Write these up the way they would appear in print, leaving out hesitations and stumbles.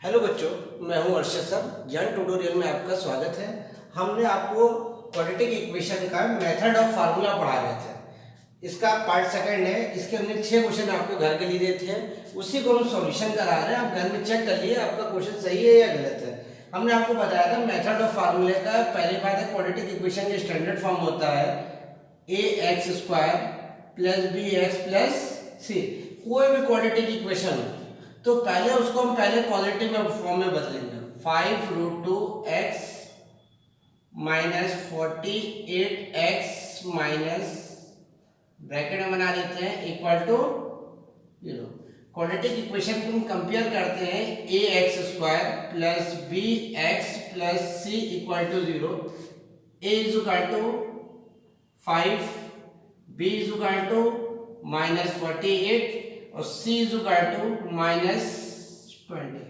Hello बच्चों, मैं हूं अर्शद सर। ज्ञान ट्यूटोरियल में आपका स्वागत है। हमने आपको क्वाड्रेटिक इक्वेशन का मेथड ऑफ फार्मूला पढ़ा रहे थे। इसका पार्ट सेकंड है। इसके हमने 6 क्वेश्चन आपको घर के लिए दिए थे, उसी को हम सॉल्यूशन करा रहे हैं। आप घर में चेक कर लिए आपका क्वेश्चन सही है या गलत है। हमने आपको बताया था मेथड ऑफ फार्मूले का। पहली बात है, क्वाड्रेटिक इक्वेशन का स्टैंडर्ड फॉर्म होता है ax² + bx + c। कोई भी क्वाड्रेटिक इक्वेशन हो तो पहले उसको हम पॉजिटिव फॉर्म में बदलेंगे। 5√2x - 48x माइनस ब्रैकेट में बना देते हैं इक्वल टू 0। क्वाड्रेटिक इक्वेशन को हम कंपेयर करते हैं ax² + bx + c equal to 0। a is equal to 5, b is equal to -48 और c इज इक्वल टू -20।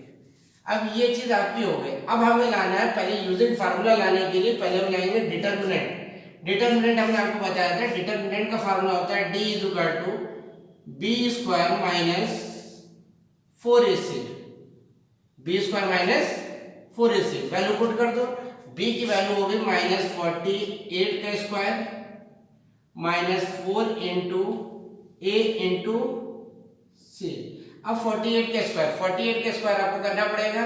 अब ये चीज आपकी हो गई। अब हमें लाना है, पहले यूजिंग फार्मूला लाने के लिए पहले हम लाएंगे डिटरमिनेंट। डिटरमिनेंट हमने आपको बताया था, डिटरमिनेंट का फार्मूला होता है d is equal to b² - 4ac। b² - 4ac value put कर दो। b की वैल्यू होगी -48 का square -4 into a into c। अब 48 का स्क्वायर आपको करना पड़ेगा।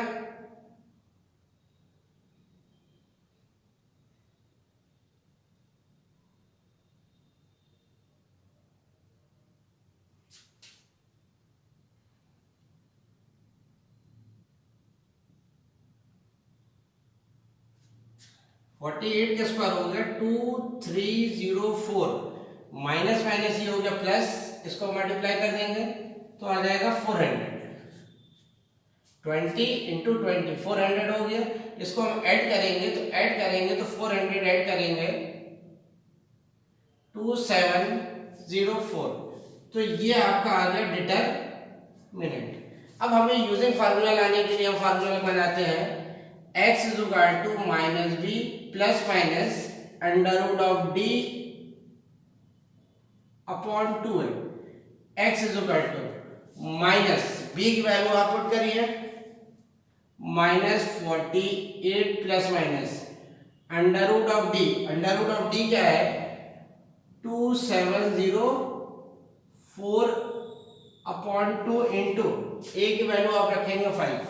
(48) का स्क्वायर हो गया 2304 माइनस माइनस ये हो गया प्लस, इसको मल्टीप्लाई कर देंगे तो आ जाएगा 400। 20 इंटू 20 400 हो गया। इसको हम ऐड करेंगे तो 400 ऐड करेंगे 2704। तो ये आपका आ गया डिटरमिनेंट। अब हमें यूजिंग फार्मूला लाने के लिए हम फार्मूला बनाते हैं x is equal to -b plus minus √d upon 2a। x is equal to minus b की वैल्यू आप पुट करिए -48 प्लस माइनस √d क्या है 2704 अपॉन 2 इंटू a की वैल्यू आप रखेंगे 5।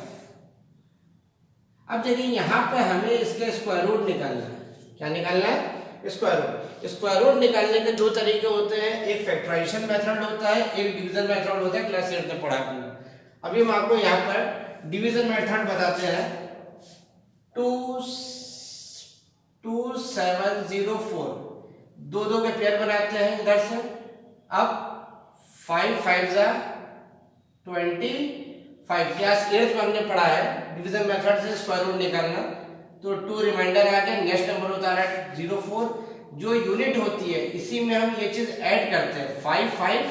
अब देखिए यहां पर हमें इसका स्क्वायर रूट निकालना है। क्या निकालना है? Square root. स्क्वायर रूट निकालने के दो तरीके होते हैं, एक फैक्टराइजेशन मेथड होता है, एक डिवीजन मेथड होता है। क्लास 8 में पढ़ा हमने। अभी हम आपको यहां पर डिवीजन मेथड बताते हैं। 2704 दो दो के पेयर बनाते हैं इधर से। अब 5 5 जा 25। क्लास 8 में हमने पढ़ा है डिवीजन मेथड से स्क्वायर रूट निकालना। तो 2 रिमाइंडर आ गया, नेक्स्ट नंबर होता है 04। जो यूनिट होती है इसी में हम ये चीज ऐड करते हैं 5 5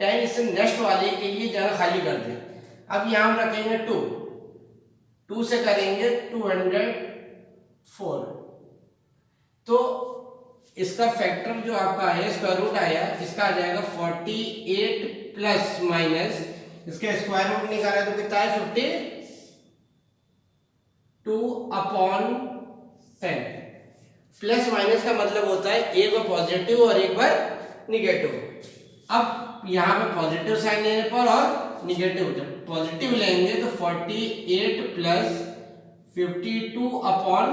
10, इससे नेक्स्ट वाले के लिए जगह खाली कर दें। अब यहां हम रखेंगे 2 से करेंगे 204। तो इसका फैक्टर जो आपका है स्क्वायर रूट आया, इसका आ जाएगा 48 प्लस माइनस इसका स्क्वायर रूट निकाला तो कितना है 52 अपॉन 10। प्लस माइनस का मतलब होता है एक बार पॉजिटिव और एक बार निगेटिव। अब यहां पे पॉजिटिव साइन लेने पर और निगेटिव, जब पॉजिटिव लेंगे तो 48 प्लस 52 अपॉन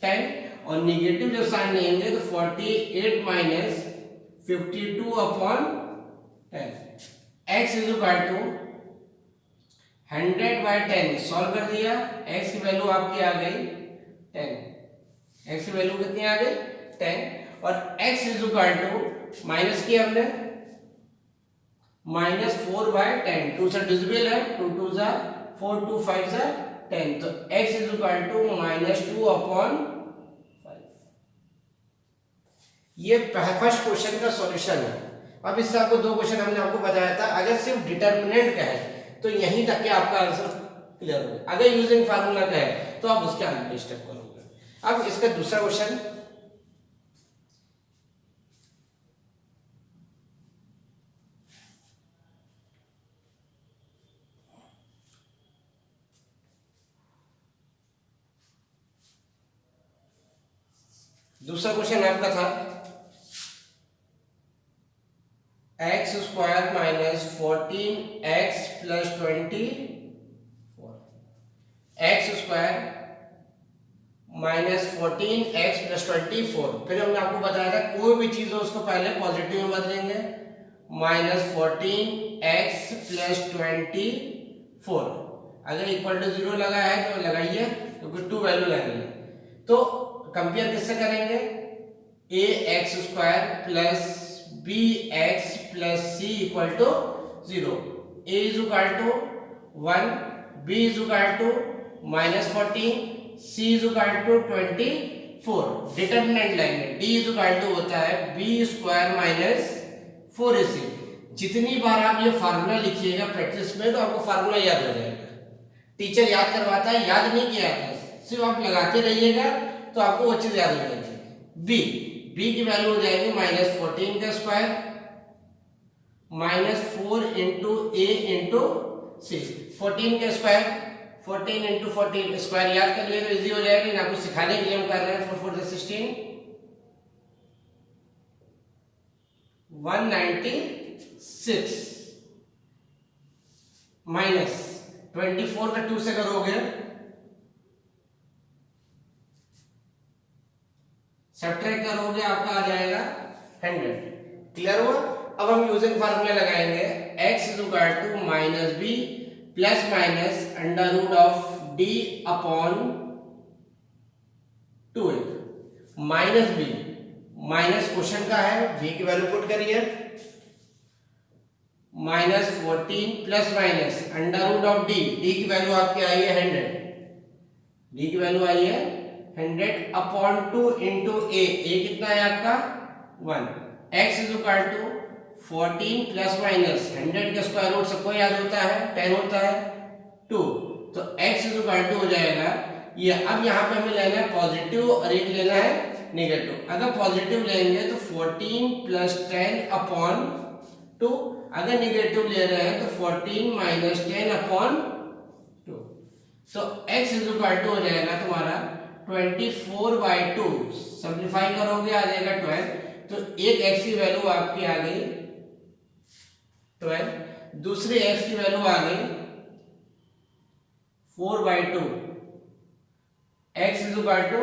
10 और निगेटिव जब साइन लेंगे तो 48 minus 52 upon 10। x is equal to 100/10 solve कर दिया। x की वैल्यू आपकी आ गई 10। x की वैल्यू कितनी आ गई 10 और x is equal to minus किया हमने -4/10। 2 से डिविजिबल है, 2 2 जा 4, 2 5 जा 10। तो x is equal to -2 upon 5। ये फर्स्ट क्वेश्चन का सॉल्यूशन है। अब इससे आपको दो क्वेश्चन हमने आपको बताया था। अगर सिर्फ डिटरमिनेंट का है तो यहीं तक के आपका आंसर क्लियर होगा। अगर यूजिंग फार्मूला का है तो आप उसके आगे स्टेप करोगे। अब इसका दूसरा क्वेश्चन, दूसरा क्वेश्चन आपका था x square minus 14x plus 24, x square minus 14x plus 24। फिर हमने आपको बताया था कोई भी चीज हो उसको पहले पॉजिटिव में बदलेंगे, माइनस 14x प्लस 24। अगर इक्वल टू 0 लगा है तो लगाइए, क्योंकि 2 वैल्यू लगनी है। तो कंपेयर किससे करेंगे, A X square plus B X plus C equal to 0। A is equal to 1, B is equal to minus 14, C is equal to 24। Determinant लेंगे, डी इज इक्वल टू होता है बी स्क्वायर माइनस 4ac। जितनी बार आप ये formula लिखिएगा practice में तो आपको फार्मूला याद हो जाएगा। टीचर याद करवाता है, याद नहीं किया था, सिर्फ आप लगाते रहिएगा तो आपको वो चीज याद हो जाएगी। बी की वैल्यू हो जाएगी माइनस 14 का स्क्वायर माइनस 4 इंटू ए इंटू सी। 14 का स्क्वायर 14 इंटू 14 स्क्वायर याद कर लिए तो इजी हो जाएगा, ना कुछ सिखाने के लिए हम कर रहे हैं। 4 4 16 196 माइनस 24 का 2 से करोगे सब्ट्रैक्ट करोगे आपका आ जाएगा 100। क्लियर हुआ। अब हम यूजिंग फार्मूला लगाएंगे, x is equal to minus B plus minus under root of D upon 2a। Minus B, minus question का है, b की वैल्यू पुट करिए, minus 14 plus minus under root of D, D की value आपकी आई है 100, D की value आई है 100 अपॉन 2 इंटू ए कितना है आपका 1। x is equal to 14 plus minus 100 का स्क्वायर रूट सबको याद होता है 10 होता है 2, तो x इज इक्वल टू हो जाएगा ये। अब यहाँ पे हमें लेना है पॉजिटिव और एक लेना है नेगेटिव। अगर पॉजिटिव लेंगे तो 14 प्लस 10 अपॉन 2, अगर नेगेटिव ले रहे हैं तो 14 माइनस 10 अपॉन 2। तो x इज इक्वल टू हो जाएगा तुम्हारा 24/2, सिंप्लीफाई करोगे आ जाएगा 12। तो एक x की वैल्यू आपकी आ गई 12, दूसरे x की वैल्यू आ गई 4/2। x इज इक्वल टू,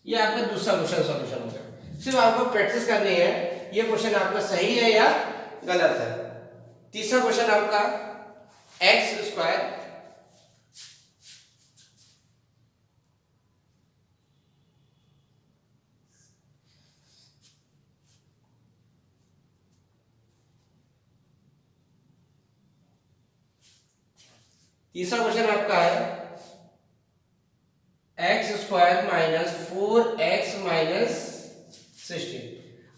ये आपका दूसरा क्वेश्चन सॉल्यूशन होगा। सिर्फ आपको प्रैक्टिस करनी है ये क्वेश्चन आपका सही है या गलत है। तीसरा क्वेश्चन आपका एक्स स्क्वायर आपका है x square minus 4x minus 16।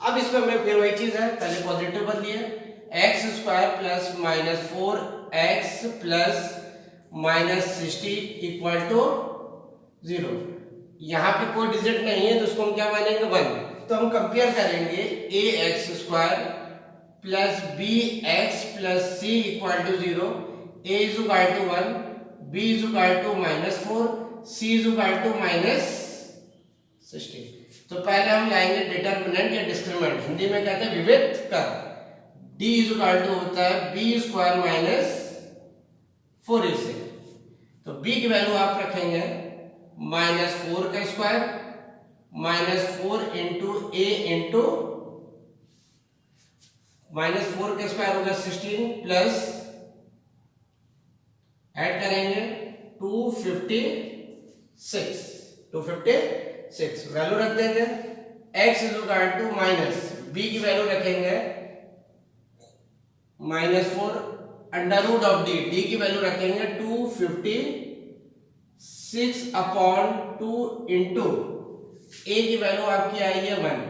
अब इसमें मैं फिर वही चीज है, पहले पॉजिटिव बदलिए, X square plus minus 4x plus minus 60 equal to 0। यहाँ पे कोई डिजिट नहीं है तो उसको हम क्या मानेंगे 1। तो हम कंपेयर करेंगे A X square plus B X plus C equal to 0। A is equal to 1, B is equal to minus 4, C is equal to minus 16। तो पहले हम लाएंगे डिटर्मिनेंट या डिस्क्रिमिनेंट, हिंदी में कहते हैं विविध कर। डी इज इक्वल टू होता है बी स्क्वायर माइनस 4ac। तो बी की वैल्यू आप रखेंगे माइनस 4 का स्क्वायर माइनस 4 इंटू ए इंटू माइनस 4 का स्क्वायर होगा 16 प्लस ऐड करेंगे 256 वैल्यू रख देंगे। x is equal to minus b की वैल्यू रखेंगे minus 4 under root of d, d की वैल्यू रखेंगे 256 अपॉन 2 इंटू a की वैल्यू आपकी आई है 1।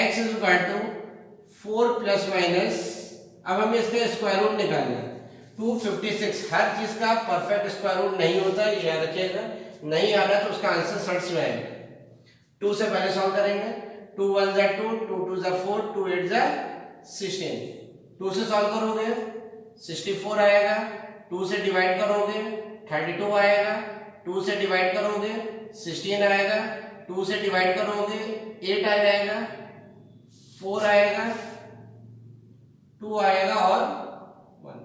x is equal to 4 plus minus, अब हमें इसका स्क्वायर रूट निकालना है 256। हर चीज का परफेक्ट स्क्वायर रूट नहीं होता, ये याद रखिएगा। नहीं आ रहा तो उसका आंसर सर्च में आएगा। 2 से पहले सॉल्व करेंगे, 2 1 जा 2, 2 2 जा 4, 2 8 जा 16। 2 से सॉल्व करोगे 64 आएगा, 2 से डिवाइड करोगे 32 आएगा, 2 से डिवाइड करोगे 16 आएगा, 2 से डिवाइड करोगे 8 आ जाएगा, 4 आएगा, 2 आएगा और 1।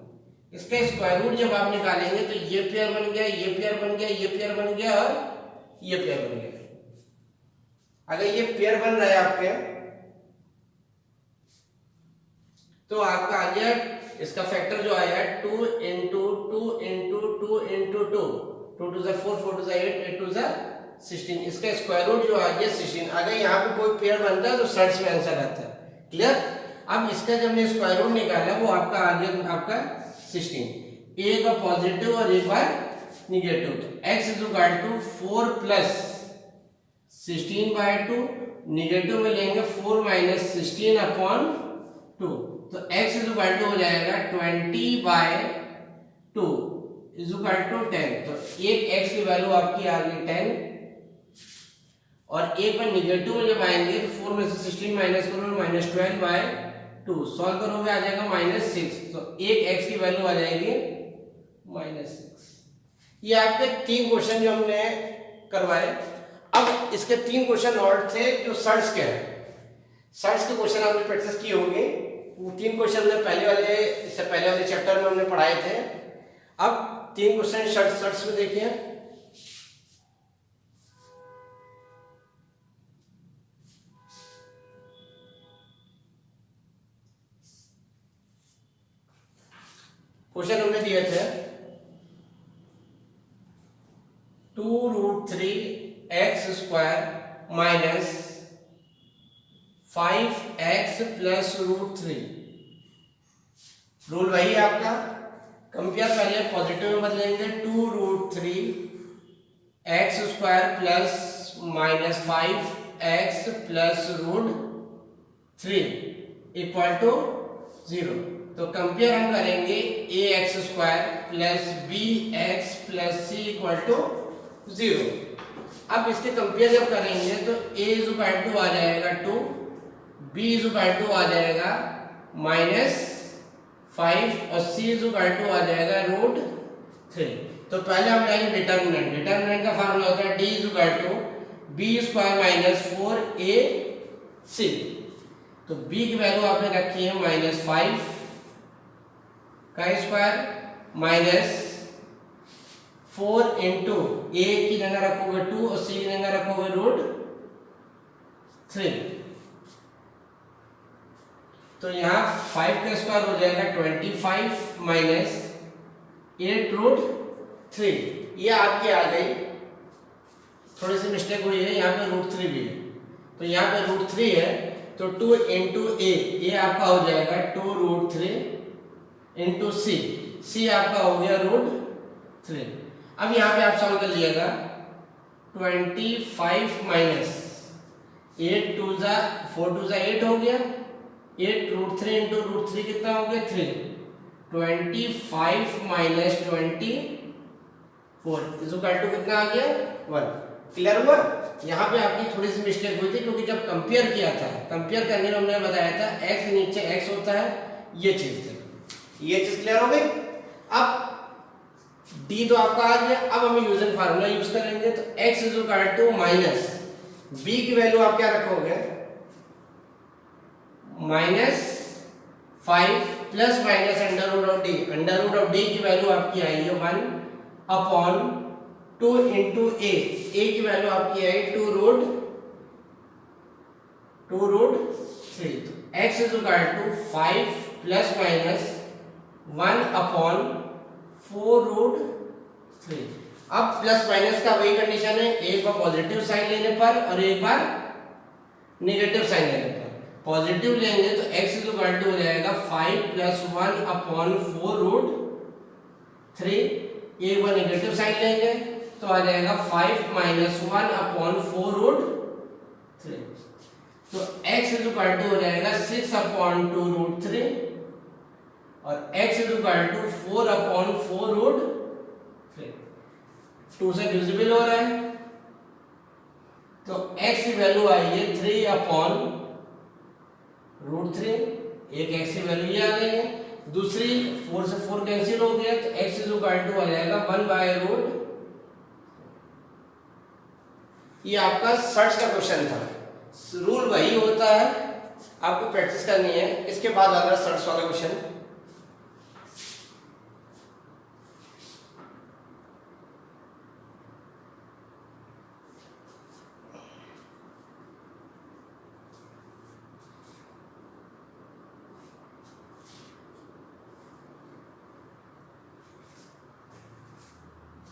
इसका स्क्वायर रूट जब आप निकालेंगे तो ये पेयर बन गया, ये पेयर बन गया, ये पेयर बन गया और ये पेयर बन गया। अगर ये पेयर बन रहा है आपके तो आपका आ गया, इसका फैक्टर जो आया 2 into 2 into 2 into 2, 2 to 4, 4 to 8, 8 to 16। इसका स्क्वायर रूट जो आ गया 16। अगर यहाँ पे कोई पेयर बनता है तो सर्च में आंसर आता है। क्लियर? अब इसका जब मैं स्क्वायर रूट निकाला वो आपका आ गया आपका 16। एक बार पॉजिटिव और एक बार निगेटिव, तो x is equal to 4 plus 16/2, negative में लेंगे 4 माइनस 16 अपॉन 2, तो x इज इक्वल टू हो जाएगा 20/2 इज इक्वल टू 10। तो एक x की वैल्यू आपकी आ गई 10 और एक बार निगेटिव में जब आएंगे तो 4 में से 16 माइनस करोगे -12/2, सॉल्व करोगे आ जाएगा -6। तो एक x की वैल्यू आ जाएगी -6। ये आपके 3 क्वेश्चन जो हमने करवाए। अब इसके 3 क्वेश्चन और थे जो सर्च के हैं। सर्च के क्वेश्चन आपने प्रैक्टिस किए होंगे। वो 3 क्वेश्चन हमने इससे पहले वाले चैप्टर में हमने पढ़ाए थे। अब 3 क्वेश्चन सर्च में देखिए। क्वेश्चन हमने दिए थे 2√3x² minus 5x plus √3। Rule वही है आपका, कंपेयर पहले पॉजिटिव में बदलेंगे 2√3x² plus minus 5x plus √3 equal to 0। तो कंपेयर हम करेंगे ax² plus bx plus c equal to 0। अब इसके कंपेयर जब करेंगे तो a इज इक्वल टू आ जाएगा 2, b इज इक्वल टू आ जाएगा -5 और c इज इक्वल टू आ जाएगा √3। तो पहले हम जाएंगे डिटर्मिनेंट। डिटर्मिनेंट का फार्मूला होता है d is equal to b² minus 4ac। तो b की वैल्यू आपने रखी है -5 का स्क्वायर माइनस 4 इंटू a की जगह रखोगे 2 और c की जगह रखोगे √3। तो यहाँ 5 का स्क्वायर हो जाएगा 25 माइनस 8√3। ये आपकी आ गई, थोड़ी सी मिस्टेक हुई है, यहाँ पे √3 भी है। तो यहाँ पे √3 है तो 2 इंटू a आपका हो जाएगा 2√3 इंटू c आपका हो गया √3। अब यहाँ पे आप सॉल्व कर लीजिएगा 25 माइनस 8 2 4 2 8 हो गया, 8√3 इंटू √3 कितना हो गया 3। 25 माइनस 24 इज इक्वल टू कितना आ गया 1। क्लियर हुआ? यहाँ पे आपकी थोड़ी सी मिस्टेक हुई थी क्योंकि जब कंपेयर किया था, कंपेयर करने में हमने बताया था x नीचे x होता है, ये चीज थी। ये चीज क्लियर हो गई? अब d तो आपका आ गया। अब हम यूजन फार्मूला यूज करेंगे तो x is equal to minus b की वैल्यू आप क्या रखोगे -5 plus minus under root of d की वैल्यू आपकी आई है 1 अपॉन 2 इंटू a की वैल्यू आपकी आई 2√3। तो x is equal to 5 plus minus 1 upon 4√3। अब प्लस माइनस का वही कंडीशन है, एक बार पॉजिटिव साइन लेने पर और एक बार नेगेटिव साइन लेने पर। पॉजिटिव लेंगे तो x इज इक्वल टू हो जाएगा 5 प्लस 1 अपॉन 4√3। एक बार नेगेटिव साइन लेंगे तो आ जाएगा 5 माइनस 1 अपॉन 4√3। तो x इज इक्वल टू हो जाएगा 6 अपॉन 2√3 और x is equal to 4 upon 4√3। 2 से डिविजिबल हो रहा है तो x की वैल्यू आई है 3 अपॉन √3। एक x की वैल्यू ये आ गई है, दूसरी 4 से 4 कैंसिल हो गया तो x इज इक्वल टू आ जाएगा 1/√। ये आपका सर्च का क्वेश्चन था। रूल वही होता है, आपको प्रैक्टिस करनी है। इसके बाद आ रहा है सर्च वाला क्वेश्चन।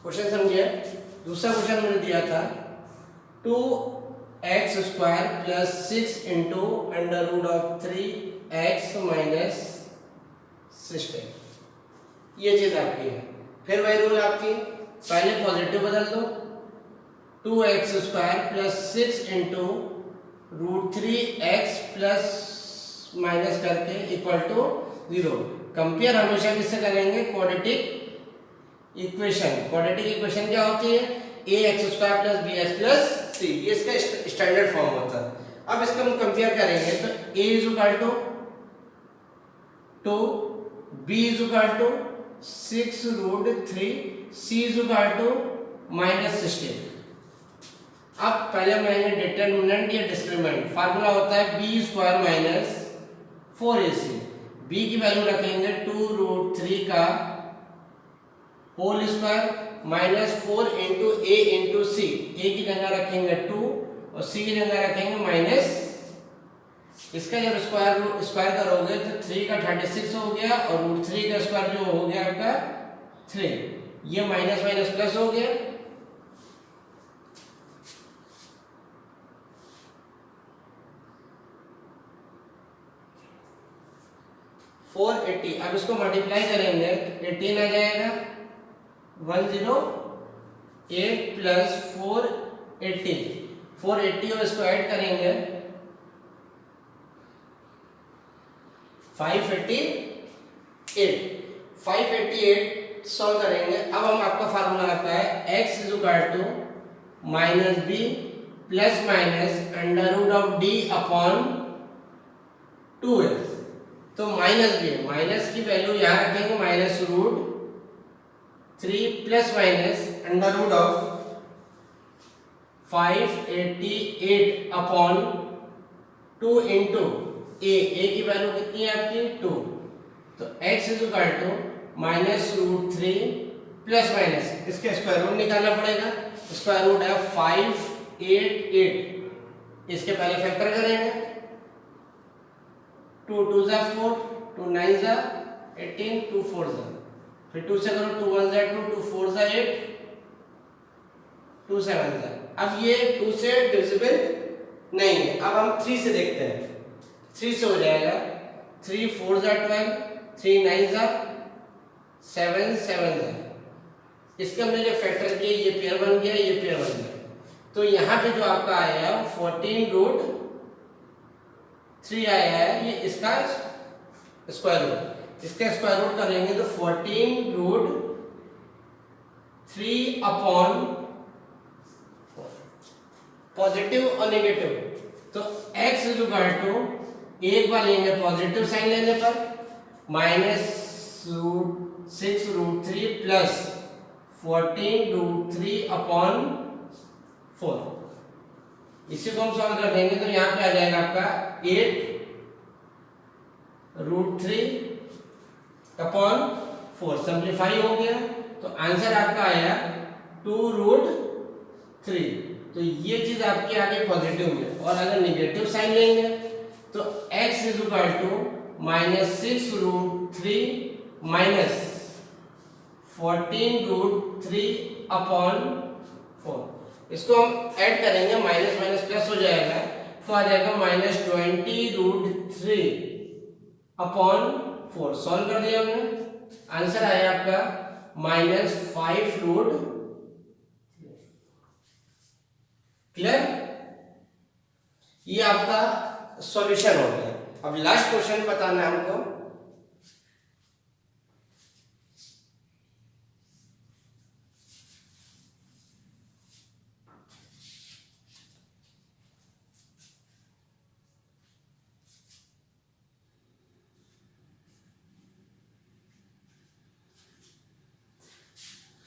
क्वेश्चन समझिए। दूसरा क्वेश्चन मैंने दिया था 2x² plus 6 into under root of 3x minus 16। ये चीज आपकी है। फिर वही रूल आपकी, पहले पॉजिटिव बदल दो, 2x² plus 6 into root 3x plus minus करके इक्वल टू 0। कंपेयर हमेशा किससे करेंगे? Quadratic equation. क्वाड्रेटिक इक्वेशन क्या होती है? ax² plus bx plus c, ये इसका स्टैंडर्ड फॉर्म होता है। अब इसको हम कंपेयर करेंगे तो a is equal to 2, b is equal to 6 root 3, c is equal to minus 16। अब पहले मैंने डिटरमिनेंट या डिस्क्रिमिनेंट फार्मूला होता है b square minus 4ac। b की वैल्यू रखेंगे 2 रूट 3 का होल स्क्वायर माइनस 4 इंटू ए इंटू सी। ए की जगह रखेंगे 2 और सी की जगह रखेंगे माइनस। इसका जब स्क्वायर करोगे तो 3 का 36 हो गया और रूट 3 का स्क्वायर जो हो गया आपका 3। ये माइनस माइनस प्लस हो गया। फोर 80। अब इसको मल्टीप्लाई करेंगे तो 18 आ जाएगा। 108 प्लस 480, 480 और इसको ऐड करेंगे 588। 588 सॉल्व करेंगे। अब हम आपका फार्मूला आता है x is equal to minus B plus minus under root of D upon 2s। तो माइनस बी, माइनस की वैल्यू यहाँ रखेंगे minus root 3 plus minus under root of 588 upon 2 into A की वैल्यू कितनी है आपकी 2। तो x is equal to minus root 3 plus minus, इसके स्क्वायर रूट निकालना पड़ेगा। स्क्वायर रूट है 588, इसके पहले फैक्टर करेंगे 2 2 जा 4, 2 9 जा 18, 2 4 जा, फिर 2 से करो 2 1 जा 2, 2 4 जा 8, 2 7 जा। अब ये 2 से डिविजिबल नहीं है। अब हम 3 से देखते हैं। 3 से हो जाएगा 3 4 जा 12, 3 9 जा 7 7 जा। इसके हमने जो फैक्टर किया ये पेयर बन गया, ये पेयर बन गया। तो यहाँ पे जो आपका आया है 14 रूट 3 आया है, ये इसका स्क्वायर रूट। इसका स्क्वायर रूट करेंगे तो 14 रूट 3 अपॉन पॉजिटिव और नेगेटिव। तो x इज इक्वल टू, एक बार लेंगे पॉजिटिव साइन लेने पर minus root 6 root 3 plus 14 root 3 upon 4। इसी को हम सॉल्व कर देंगे तो यहाँ पे आ जाएगा आपका 8 रूट 3 अपॉन 4। सिंप्लीफाई हो गया तो आंसर आपका आया 2 रूट 3। तो ये चीज आपकी आ गई पॉजिटिव में। और अगर निगेटिव साइन लेंगे तो x is equal to minus 6 root 3 minus 14 root 3 upon 4। इसको हम ऐड करेंगे, माइनस माइनस प्लस हो जाएगा तो आ जाएगा माइनस 20 रूट 3 अपॉन 4। सॉल्व कर दिया हमने, आंसर आया आपका माइनस 5 रूट। क्लियर? ये आपका सॉल्यूशन हो गया। अब लास्ट क्वेश्चन बताना है हमको।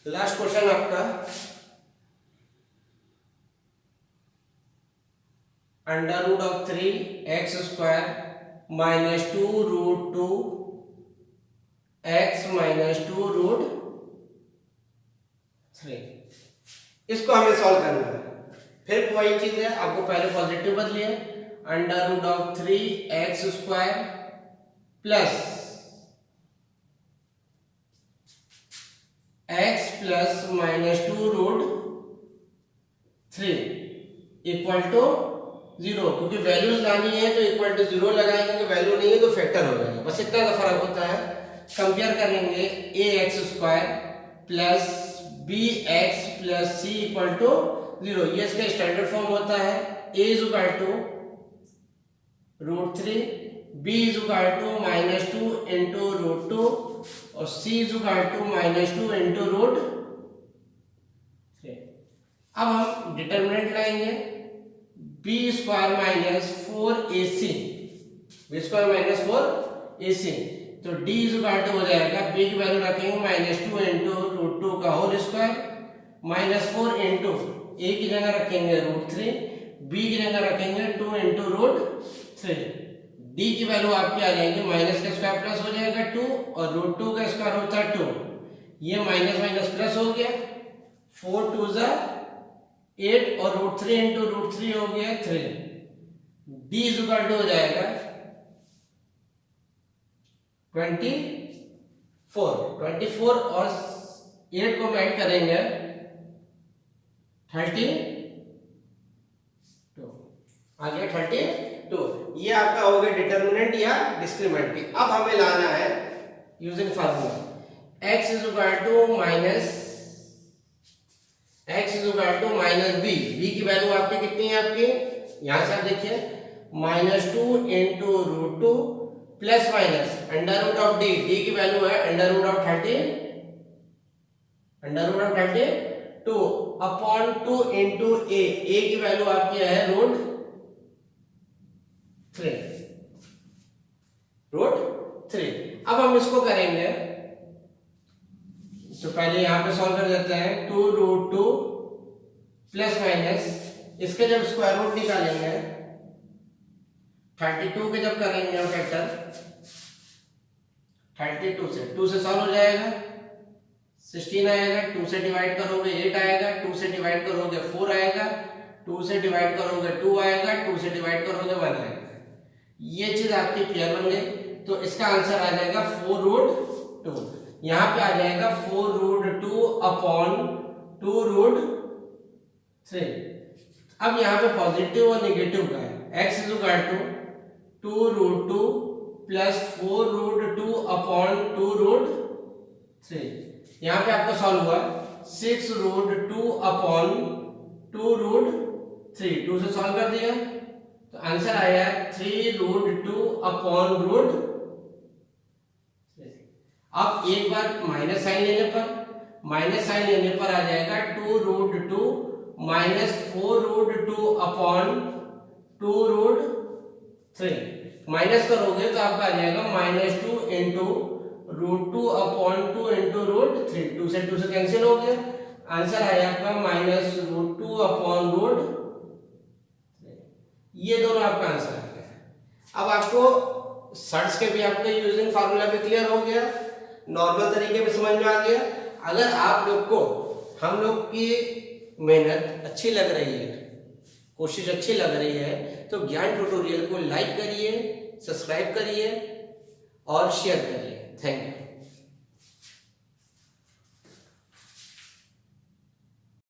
लास्ट क्वेश्चन आपका under root of 3x square minus 2 root 2 x minus 2 root 3। इसको हमें सॉल्व करना है। फिर वही चीज है, आपको पहले पॉजिटिव बदलिए, under root of 3x square plus x plus minus 2 root 3 equal to 0, क्योंकि वैल्यूज लानी है तो इक्वल टू 0 लगाएंगे, तो वैल्यू नहीं है तो फैक्टर हो जाएगा, बस इतना का फर्क होता है। कंपेयर करेंगे ax square plus bx plus c equal to 0, ये इसका स्टैंडर्ड फॉर्म होता है। a is equal to root 3, b is equal to minus 2 into root 2 और c is equal to minus 2 into root 3। अब हम डिटर्मिनेंट लाएंगे, b square minus 4ac, b square minus 4ac, तो d is equal to हो जाएगा, b की value रखेंगे minus 2 into root 2 का whole square minus 4 into a की जगह रखेंगे रूट 3, b की जगह रखेंगे 2 इंटू रूट 3, d की वैल्यू आपकी आ जाएगी माइनस का स्क्वायर प्लस हो जाएगा 2 और रूट 2 का स्क्वायर होता है 2, ये माइनस माइनस प्लस हो गया, 4 2 जा 8 और रूट 3 इंटू रूट 3 हो गया 3, d इज इक्वल टू हो जाएगा 24 और 8 को ऐड करेंगे 32 आ गया 32। ये आपका हो गया डिटर्मिनेंट या डिस्क्रिमिनेंट की। अब हमें लाना है using formula, x is equal to minus b, b की वैल्यू आपकी कितनी है, आपकी यहां से आप देखिए minus 2 into root 2 plus minus under root of d, d की वैल्यू है under root of 32 upon 2 into a, a की वैल्यू आपकी है रूट 3। अब हम इसको करेंगे, तो पहले यहां पे सॉल्व कर देते हैं, 2 रूट 2 प्लस माइनस, इसके जब स्क्वायर रूट निकालेंगे 32 के जब करेंगे हम फैक्टर 32 से 2 से सॉल्व हो जाएगा 16 आएगा, 2 से डिवाइड करोगे 8 आएगा, 2 से डिवाइड करोगे 4 आएगा, 2 से डिवाइड करोगे 2 आएगा, 2 से डिवाइड करोगे 1 आएगा। ये चीज आपकी क्लियर बन गई, तो इसका आंसर आ जाएगा 4 रूट 2, यहां पे आ जाएगा 4 रूट 2 अपॉन 2 रूट 3। अब यहां पे पॉजिटिव और नेगेटिव का है, x is equal to 2 root 2 plus 4 root 2 upon 2 root 3। यहां पे आपका सॉल्व हुआ 6 रूट 2 अपॉन 2 रूट 3, 2 से सॉल्व कर दिया तो आंसर आया 3 रूट 2 अपॉन रूट 3। अब एक बार माइनस साइन लेने पर आ जाएगा 2 root 2 minus 4 root 2 upon 2 root 3, minus करोगे तो आपका आ जाएगा minus 2 into root 2 upon 2 into root 3, 2 से कैंसिल हो गया, आंसर आया आपका माइनस रूट 2 अपॉन रूट 3। ये दोनों आपका आंसर आ गया। अब आपको सर्च के भी आपके यूजिंग फार्मूला भी क्लियर हो गया, नॉर्मल तरीके में समझ में आ गया। अगर आप लोग को हम लोग की मेहनत अच्छी लग रही है, कोशिश अच्छी लग रही है, तो ज्ञान ट्यूटोरियल को लाइक करिए, सब्सक्राइब करिए और शेयर करिए। Thank you.